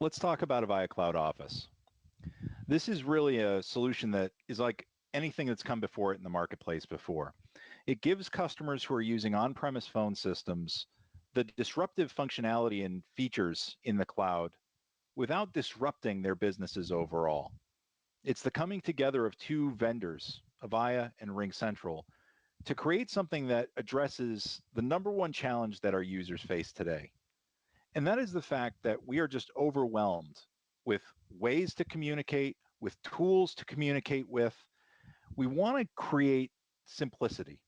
Let's talk about Avaya Cloud Office. This is really a solution that is like anything that's come before it in the marketplace before. It gives customers who are using on-premise phone systems the disruptive functionality and features in the cloud without disrupting their businesses overall. It's the coming together of two vendors, Avaya and RingCentral, to create something that addresses the number one challenge that our users face today. And that is the fact that we are just overwhelmed with ways to communicate, with tools to communicate with. We want to create simplicity.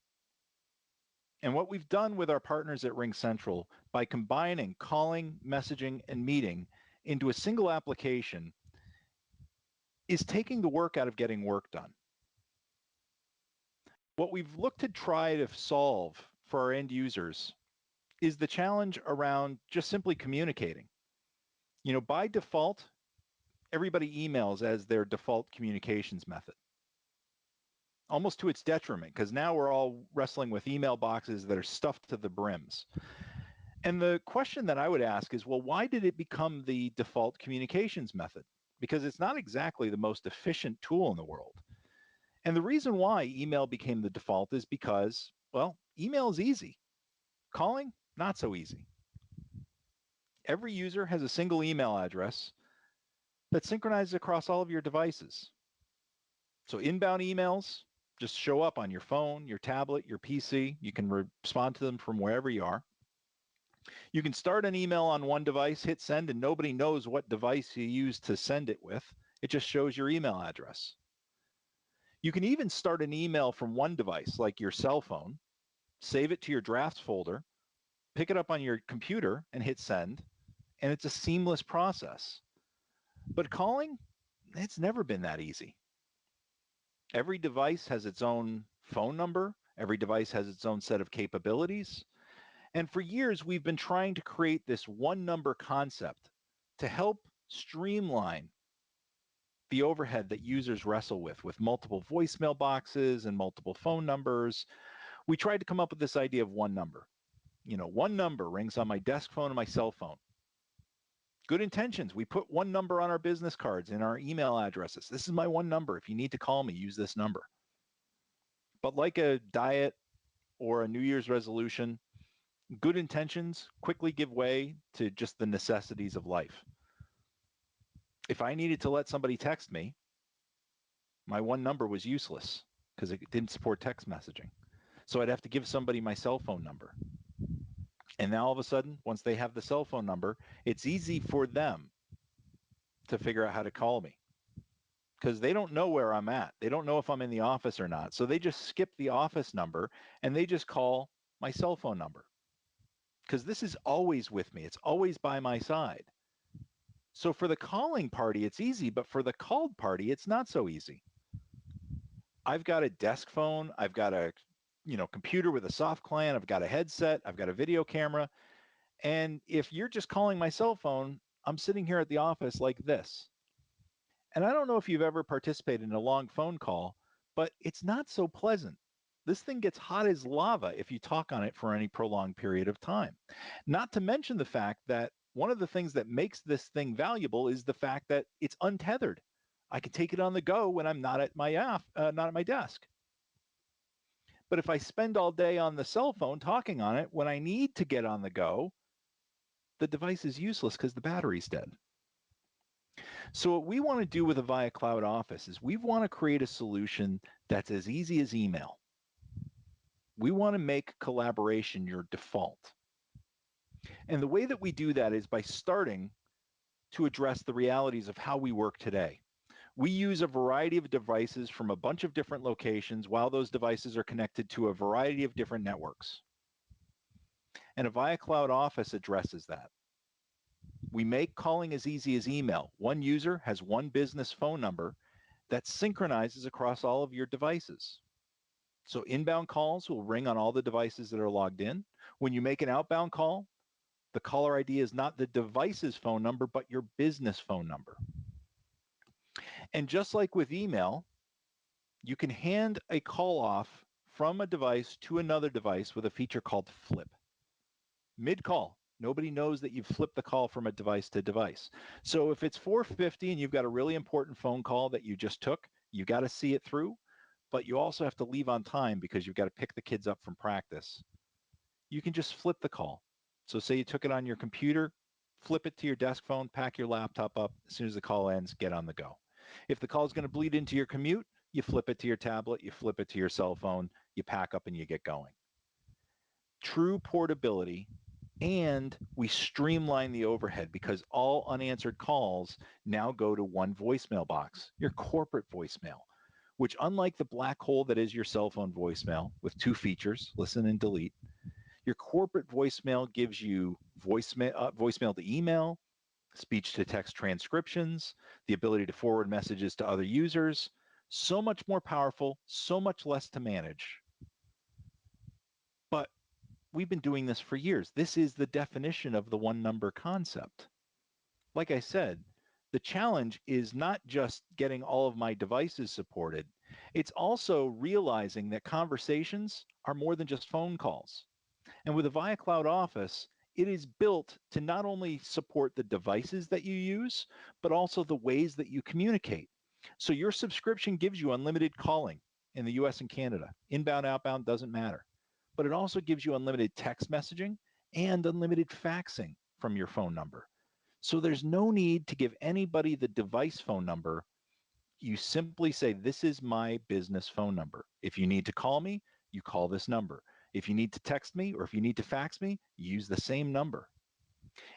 And what we've done with our partners at RingCentral by combining calling, messaging, and meeting into a single application is taking the work out of getting work done. What we've looked to try to solve for our end users is the challenge around just simply communicating. You know, by default, everybody emails as their default communications method, almost to its detriment, because now we're all wrestling with email boxes that are stuffed to the brims. And the question that I would ask is, well, why did it become the default communications method? Because it's not exactly the most efficient tool in the world. And the reason why email became the default is because, well, email is easy. Calling, not so easy. Every user has a single email address that synchronizes across all of your devices. So inbound emails just show up on your phone, your tablet, your PC. You can respond to them from wherever you are. You can start an email on one device, hit send, and nobody knows what device you use to send it with. It just shows your email address. You can even start an email from one device, like your cell phone, save it to your drafts folder, pick it up on your computer and hit send, and it's a seamless process. But calling, it's never been that easy. Every device has its own phone number. Every device has its own set of capabilities. And for years, we've been trying to create this one number concept to help streamline the overhead that users wrestle with multiple voicemail boxes and multiple phone numbers. We tried to come up with this idea of one number. You know, one number rings on my desk phone and my cell phone. Good intentions. We put one number on our business cards and our email addresses. This is my one number. If you need to call me, use this number. But like a diet or a New Year's resolution, good intentions quickly give way to just the necessities of life. If I needed to let somebody text me, my one number was useless because it didn't support text messaging. So I'd have to give somebody my cell phone number. And now all of a sudden, once they have the cell phone number, it's easy for them to figure out how to call me because they don't know where I'm at. They don't know if I'm in the office or not. So they just skip the office number and they just call my cell phone number because this is always with me. It's always by my side. So for the calling party, it's easy, but for the called party, it's not so easy. I've got a desk phone. I've got a computer with a soft client. I've got a headset. I've got a video camera. And if you're just calling my cell phone, I'm sitting here at the office like this. And I don't know if you've ever participated in a long phone call, but it's not so pleasant. This thing gets hot as lava if you talk on it for any prolonged period of time. Not to mention the fact that one of the things that makes this thing valuable is the fact that it's untethered. I can take it on the go when I'm not at my desk. But if I spend all day on the cell phone talking on it, when I need to get on the go, the device is useless because the battery's dead. So what we want to do with Avaya Cloud Office is we want to create a solution that's as easy as email. We want to make collaboration your default. And the way that we do that is by starting to address the realities of how we work today. We use a variety of devices from a bunch of different locations while those devices are connected to a variety of different networks. And Avaya Cloud Office addresses that. We make calling as easy as email. One user has one business phone number that synchronizes across all of your devices. So inbound calls will ring on all the devices that are logged in. When you make an outbound call, the caller ID is not the device's phone number, but your business phone number. And just like with email, you can hand a call off from a device to another device with a feature called flip. Mid-call, Nobody knows that you've flipped the call from a device to device. So if it's 4:50 and you've got a really important phone call that you just took, you got to see it through, but you also have to leave on time because you've got to pick the kids up from practice. You can just flip the call. So say you took it on your computer, flip it to your desk phone, pack your laptop up. As soon as the call ends, get on the go. If the call is going to bleed into your commute, you flip it to your tablet, you flip it to your cell phone, you pack up and you get going. True portability, and we streamline the overhead because all unanswered calls now go to one voicemail box, your corporate voicemail, which, unlike the black hole that is your cell phone voicemail with two features, listen and delete, your corporate voicemail gives you voicemail to email, speech to text transcriptions, the ability to forward messages to other users. So much more powerful, so much less to manage. But we've been doing this for years. This is the definition of the one number concept. Like I said, the challenge is not just getting all of my devices supported. It's also realizing that conversations are more than just phone calls. And with Avaya Cloud Office, it is built to not only support the devices that you use, but also the ways that you communicate. So your subscription gives you unlimited calling in the US and Canada. Inbound, outbound, doesn't matter. But it also gives you unlimited text messaging and unlimited faxing from your phone number. So there's no need to give anybody the device phone number. You simply say, this is my business phone number. If you need to call me, you call this number. If you need to text me or if you need to fax me, use the same number.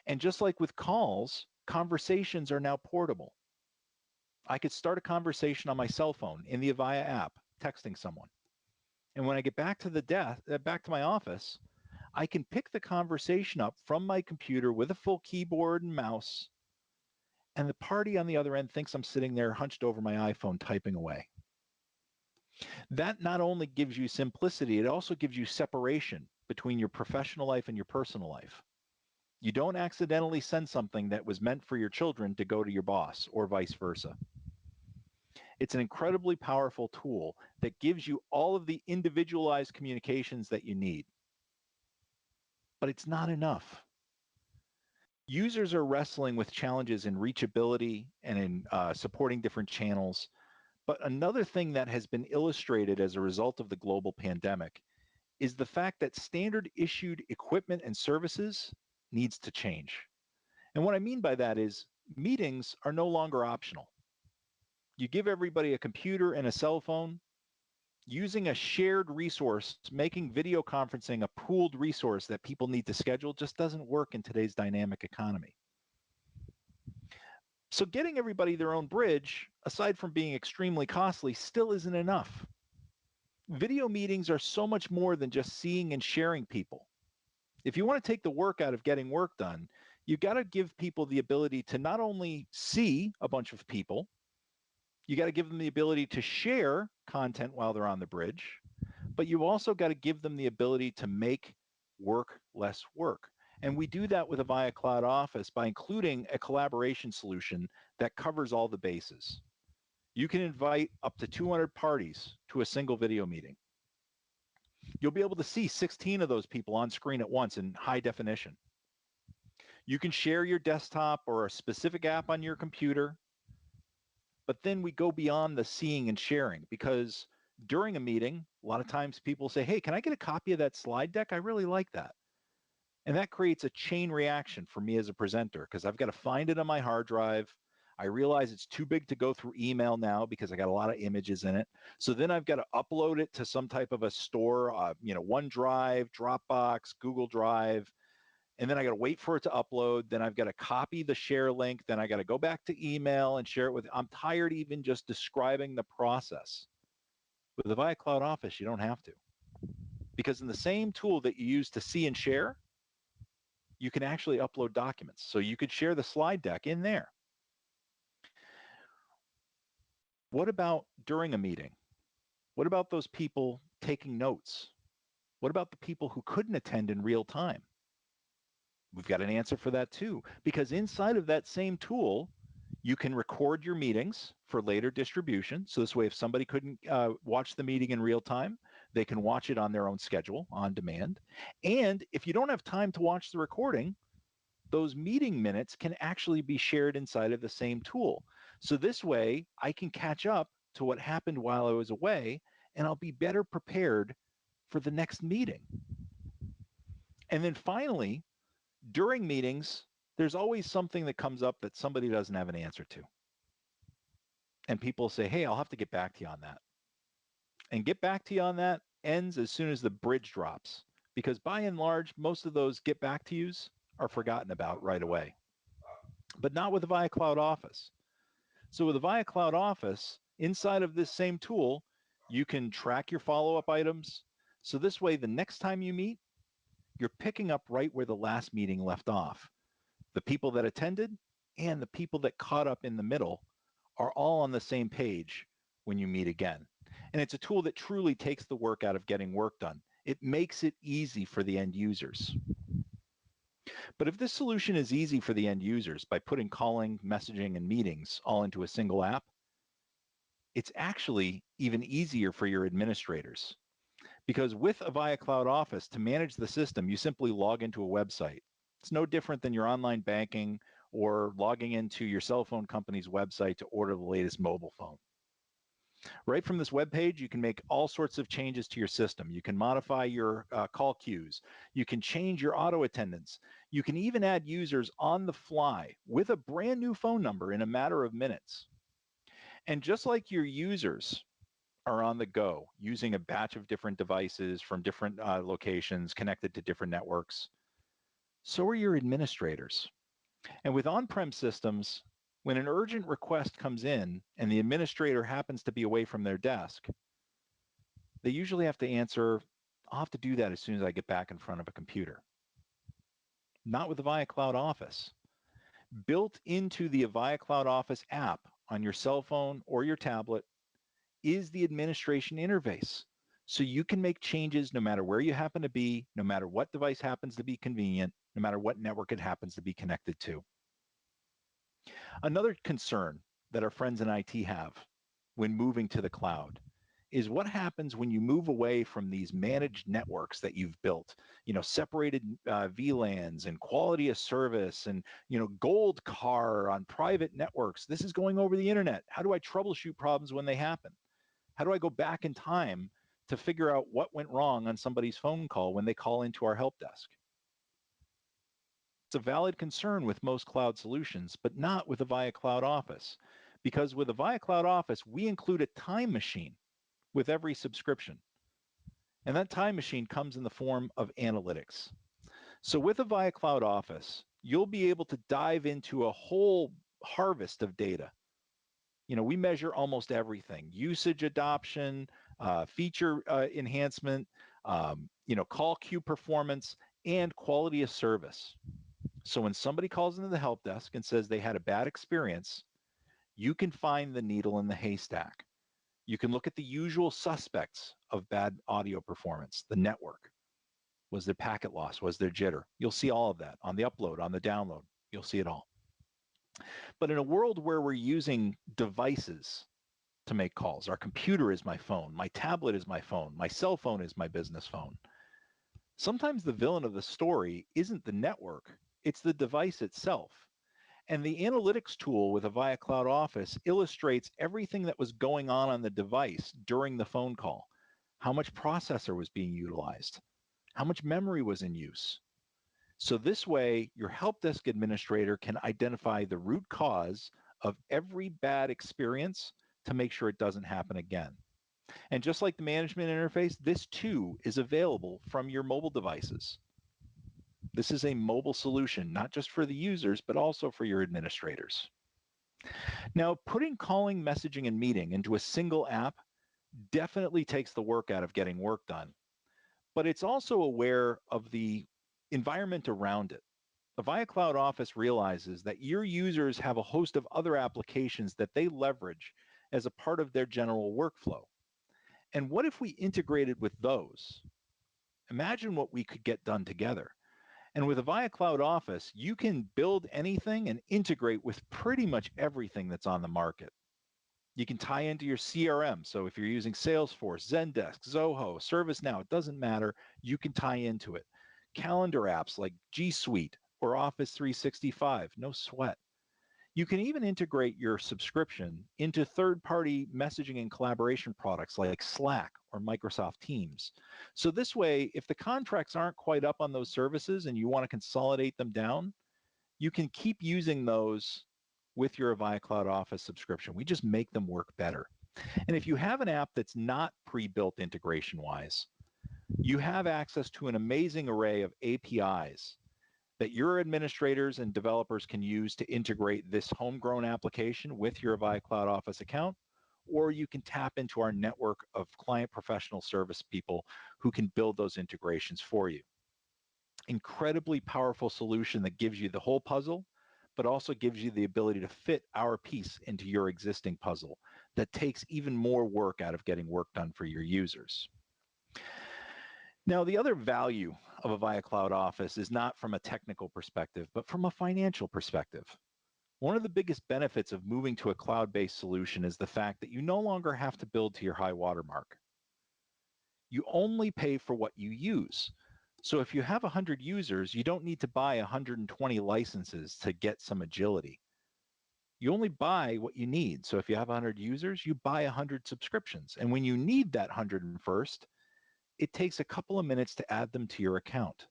And just like with calls, conversations are now portable. I could start a conversation on my cell phone in the Avaya app, texting someone. And when I get back to my office, I can pick the conversation up from my computer with a full keyboard and mouse, and the party on the other end thinks I'm sitting there hunched over my iPhone typing away. That not only gives you simplicity, it also gives you separation between your professional life and your personal life. You don't accidentally send something that was meant for your children to go to your boss or vice versa. It's an incredibly powerful tool that gives you all of the individualized communications that you need. But it's not enough. Users are wrestling with challenges in reachability and in supporting different channels. But another thing that has been illustrated as a result of the global pandemic is the fact that standard issued equipment and services needs to change. And what I mean by that is meetings are no longer optional. You give everybody a computer and a cell phone. Using a shared resource, making video conferencing a pooled resource that people need to schedule just doesn't work in today's dynamic economy. So getting everybody their own bridge, aside from being extremely costly, still isn't enough. Video meetings are so much more than just seeing and sharing people. If you want to take the work out of getting work done, you've got to give people the ability to not only see a bunch of people, you got to give them the ability to share content while they're on the bridge, but you also got to give them the ability to make work less work. And we do that with Avaya Cloud Office by including a collaboration solution that covers all the bases. You can invite up to 200 parties to a single video meeting. You'll be able to see 16 of those people on screen at once in high definition. You can share your desktop or a specific app on your computer. But then we go beyond the seeing and sharing, because during a meeting, a lot of times people say, hey, can I get a copy of that slide deck? I really like that. And that creates a chain reaction for me as a presenter, because I've got to find it on my hard drive. I realize it's too big to go through email now because I got a lot of images in it. So then I've got to upload it to some type of a store, OneDrive, Dropbox, Google Drive. And then I got to wait for it to upload. Then I've got to copy the share link. Then I got to go back to email and share it with, I'm tired even just describing the process. With the Avaya Cloud Office, you don't have to. Because in the same tool that you use to see and share, you can actually upload documents. So you could share the slide deck in there. What about during a meeting? What about those people taking notes? What about the people who couldn't attend in real time? We've got an answer for that too, because inside of that same tool, you can record your meetings for later distribution. So this way, if somebody couldn't watch the meeting in real time, they can watch it on their own schedule, on demand. And if you don't have time to watch the recording, those meeting minutes can actually be shared inside of the same tool. So this way, I can catch up to what happened while I was away, and I'll be better prepared for the next meeting. And then finally, during meetings, there's always something that comes up that somebody doesn't have an answer to. And people say, hey, I'll have to get back to you on that. And get back to you on that ends as soon as the bridge drops, because by and large, most of those get back to yous are forgotten about right away. But not with Avaya Cloud Office. So with Avaya Cloud Office, inside of this same tool, you can track your follow-up items. So this way, the next time you meet, you're picking up right where the last meeting left off. The people that attended and the people that caught up in the middle are all on the same page when you meet again. And it's a tool that truly takes the work out of getting work done. It makes it easy for the end users. But if this solution is easy for the end users by putting calling, messaging, and meetings all into a single app, it's actually even easier for your administrators. Because with Avaya Cloud Office, to manage the system, you simply log into a website. It's no different than your online banking or logging into your cell phone company's website to order the latest mobile phone. Right from this web page, you can make all sorts of changes to your system. You can modify your call queues. You can change your auto attendance. You can even add users on the fly with a brand new phone number in a matter of minutes. And just like your users are on the go using a batch of different devices from different locations connected to different networks, so are your administrators. And with on-prem systems, when an urgent request comes in and the administrator happens to be away from their desk, they usually have to answer, I'll have to do that as soon as I get back in front of a computer. Not with Avaya Cloud Office. Built into the Avaya Cloud Office app on your cell phone or your tablet is the administration interface. So you can make changes no matter where you happen to be, no matter what device happens to be convenient, no matter what network it happens to be connected to. Another concern that our friends in IT have when moving to the cloud is what happens when you move away from these managed networks that you've built, separated VLANs and quality of service and, gold car on private networks. This is going over the internet. How do I troubleshoot problems when they happen? How do I go back in time to figure out what went wrong on somebody's phone call when they call into our help desk? It's a valid concern with most cloud solutions, but not with Avaya Cloud Office. Because with Avaya Cloud Office, we include a time machine with every subscription. And that time machine comes in the form of analytics. So with Avaya Cloud Office, you'll be able to dive into a whole harvest of data. We measure almost everything: usage adoption, feature enhancement, call queue performance, and quality of service. So when somebody calls into the help desk and says they had a bad experience, you can find the needle in the haystack. You can look at the usual suspects of bad audio performance, the network. Was there packet loss? Was there jitter? You'll see all of that on the upload, on the download. You'll see it all. But in a world where we're using devices to make calls, our computer is my phone, my tablet is my phone, my cell phone is my business phone. Sometimes the villain of the story isn't the network, it's the device itself. And the analytics tool with Avaya Cloud Office illustrates everything that was going on the device during the phone call. How much processor was being utilized? How much memory was in use? So this way, your help desk administrator can identify the root cause of every bad experience to make sure it doesn't happen again. And just like the management interface, this too is available from your mobile devices. This is a mobile solution, not just for the users, but also for your administrators. Now, putting calling, messaging, and meeting into a single app definitely takes the work out of getting work done, but it's also aware of the environment around it. Avaya Cloud Office realizes that your users have a host of other applications that they leverage as a part of their general workflow. And what if we integrated with those? Imagine what we could get done together. And with Avaya Cloud Office, you can build anything and integrate with pretty much everything that's on the market. You can tie into your CRM. So if you're using Salesforce, Zendesk, Zoho, ServiceNow, it doesn't matter. You can tie into it. Calendar apps like G Suite, or Office 365, no sweat. You can even integrate your subscription into third-party messaging and collaboration products like Slack or Microsoft Teams. So this way, if the contracts aren't quite up on those services and you want to consolidate them down, you can keep using those with your Avaya Cloud Office subscription. We just make them work better. And if you have an app that's not pre-built integration-wise, you have access to an amazing array of APIs that your administrators and developers can use to integrate this homegrown application with your Avaya Cloud Office account, or you can tap into our network of client professional service people who can build those integrations for you. Incredibly powerful solution that gives you the whole puzzle, but also gives you the ability to fit our piece into your existing puzzle that takes even more work out of getting work done for your users. Now, the other value of Avaya Cloud Office is not from a technical perspective, but from a financial perspective. One of the biggest benefits of moving to a cloud-based solution is the fact that you no longer have to build to your high watermark. You only pay for what you use. So if you have 100 users, you don't need to buy 120 licenses to get some agility. You only buy what you need. So if you have 100 users, you buy 100 subscriptions. And when you need that 101st, it takes a couple of minutes to add them to your account.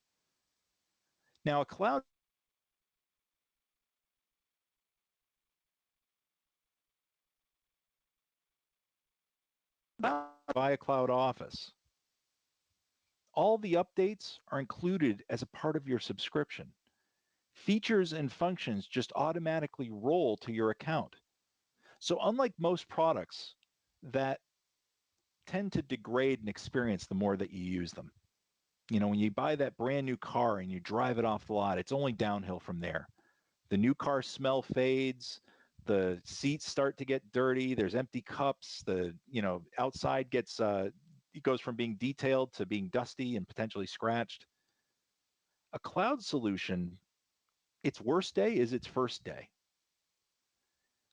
Now, a cloud via Cloud Office. All the updates are included as a part of your subscription. Features and functions just automatically roll to your account. So unlike most products that tend to degrade an experience the more that you use them, you know, when you buy that brand new car and you drive it off the lot, it's only downhill from there. The new car smell fades, the seats start to get dirty, there's empty cups, the, you know, outside gets, it goes from being detailed to being dusty and potentially scratched. A cloud solution, its worst day is its first day.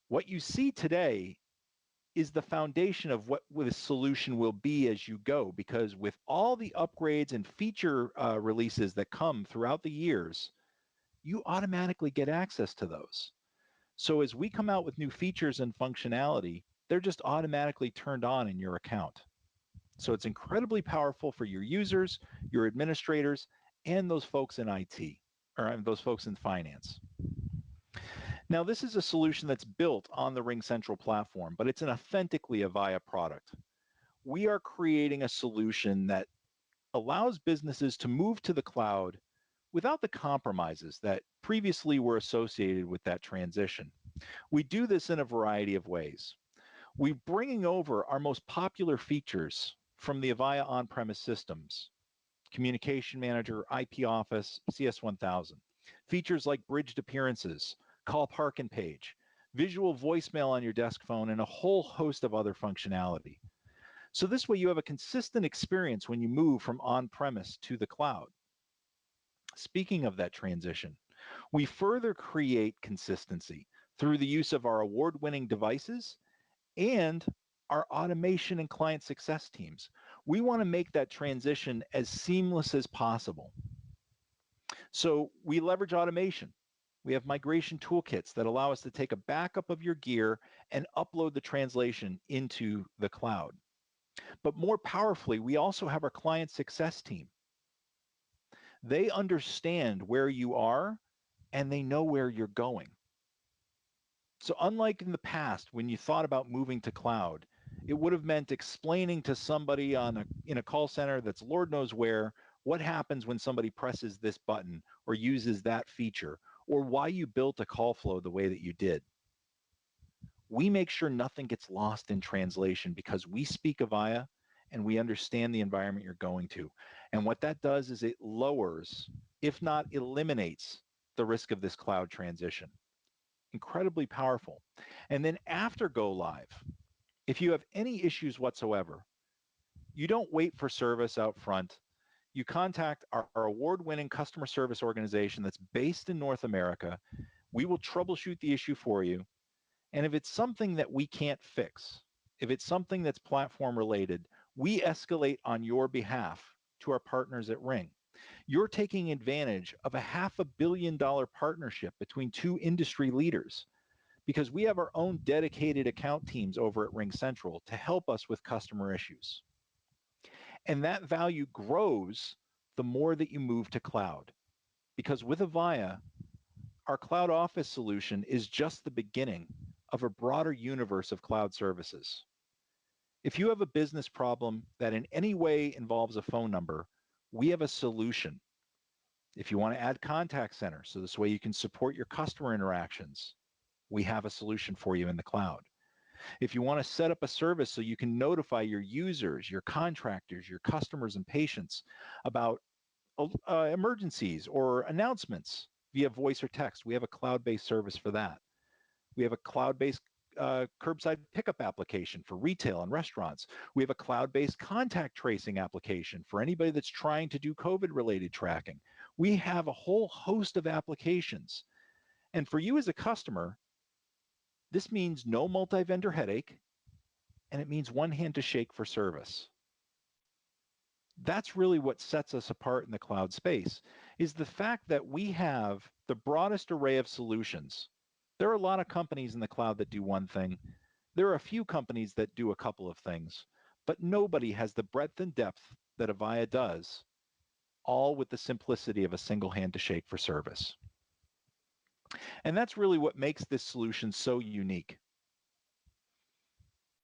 What you see today is the foundation of what the solution will be as you go, because with all the upgrades and feature releases that come throughout the years, you automatically get access to those. So as we come out with new features and functionality, they're just automatically turned on in your account. So it's incredibly powerful for your users, your administrators, and those folks in IT, or those folks in finance. Now, this is a solution that's built on the RingCentral platform, but it's an authentically Avaya product. We are creating a solution that allows businesses to move to the cloud without the compromises that previously were associated with that transition. We do this in a variety of ways. We're bringing over our most popular features from the Avaya on-premise systems: Communication Manager, IP Office, CS1000. Features like bridged appearances, call parking page, visual voicemail on your desk phone, and a whole host of other functionality. So this way you have a consistent experience when you move from on-premise to the cloud. Speaking of that transition, we further create consistency through the use of our award-winning devices and our automation and client success teams. We want to make that transition as seamless as possible. So we leverage automation. We have migration toolkits that allow us to take a backup of your gear and upload the translation into the cloud. But more powerfully, we also have our client success team. They understand where you are and they know where you're going. So unlike in the past, when you thought about moving to cloud, it would have meant explaining to somebody in a call center that's Lord knows where what happens when somebody presses this button or uses that feature, or why you built a call flow the way that you did. We make sure nothing gets lost in translation because we speak Avaya and we understand the environment you're going to. And what that does is it lowers, if not eliminates, the risk of this cloud transition. Incredibly powerful. And then after go live, if you have any issues whatsoever, you don't wait for service out front. You contact our award-winning customer service organization that's based in North America. We will troubleshoot the issue for you. And if it's something that we can't fix, if it's something that's platform related, we escalate on your behalf to our partners at Ring. You're taking advantage of a $500 million partnership between two industry leaders because we have our own dedicated account teams over at RingCentral to help us with customer issues. And that value grows the more that you move to cloud. Because with Avaya, our cloud office solution is just the beginning of a broader universe of cloud services. If you have a business problem that in any way involves a phone number, we have a solution. If you want to add contact center, so this way you can support your customer interactions, we have a solution for you in the cloud. If you want to set up a service so you can notify your users, your contractors, your customers, and patients about emergencies or announcements via voice or text, we have a cloud-based service for that. We have a cloud-based curbside pickup application for retail and restaurants. We have a cloud-based contact tracing application for anybody that's trying to do COVID-related tracking. We have a whole host of applications. And for you as a customer, this means no multi-vendor headache, and it means one hand to shake for service. That's really what sets us apart in the cloud space, is the fact that we have the broadest array of solutions. There are a lot of companies in the cloud that do one thing. There are a few companies that do a couple of things, but nobody has the breadth and depth that Avaya does, all with the simplicity of a single hand to shake for service. And that's really what makes this solution so unique,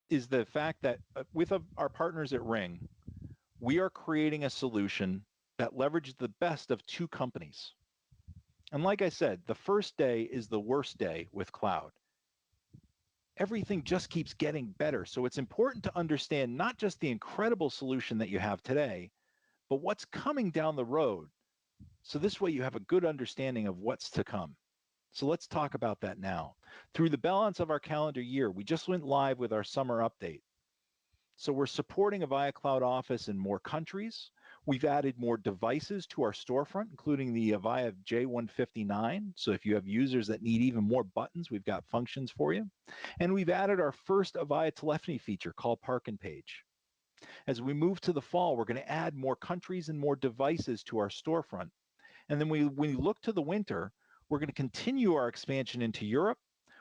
is the fact that with our partners at Ring, we are creating a solution that leverages the best of two companies. And like I said, the first day is the worst day with cloud. Everything just keeps getting better. So it's important to understand not just the incredible solution that you have today, but what's coming down the road. So this way you have a good understanding of what's to come. So let's talk about that now. Through the balance of our calendar year, we just went live with our summer update. So we're supporting Avaya Cloud Office in more countries. We've added more devices to our storefront, including the Avaya J159. So if you have users that need even more buttons, we've got functions for you. And we've added our first Avaya telephony feature called Park and Page. As we move to the fall, we're going to add more countries and more devices to our storefront. And then when we look to the winter, we're going to continue our expansion into Europe.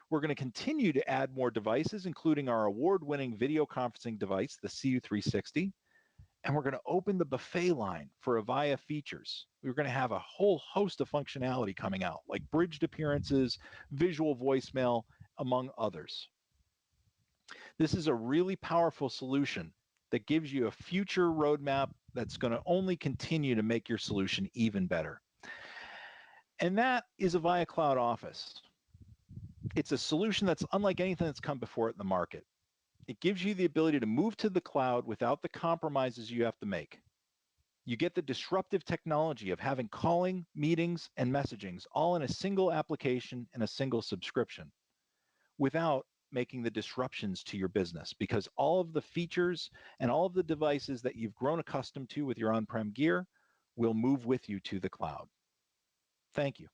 We're going to continue to add more devices, including our award-winning video conferencing device, the CU360. And we're going to open the buffet line for Avaya features. We're going to have a whole host of functionality coming out, like bridged appearances, visual voicemail, among others. This is a really powerful solution that gives you a future roadmap that's going to only continue to make your solution even better. And that is Avaya Cloud Office. It's a solution that's unlike anything that's come before it in the market. It gives you the ability to move to the cloud without the compromises you have to make. You get the disruptive technology of having calling, meetings, and messagings all in a single application and a single subscription without making the disruptions to your business, because all of the features and all of the devices that you've grown accustomed to with your on-prem gear will move with you to the cloud. Thank you.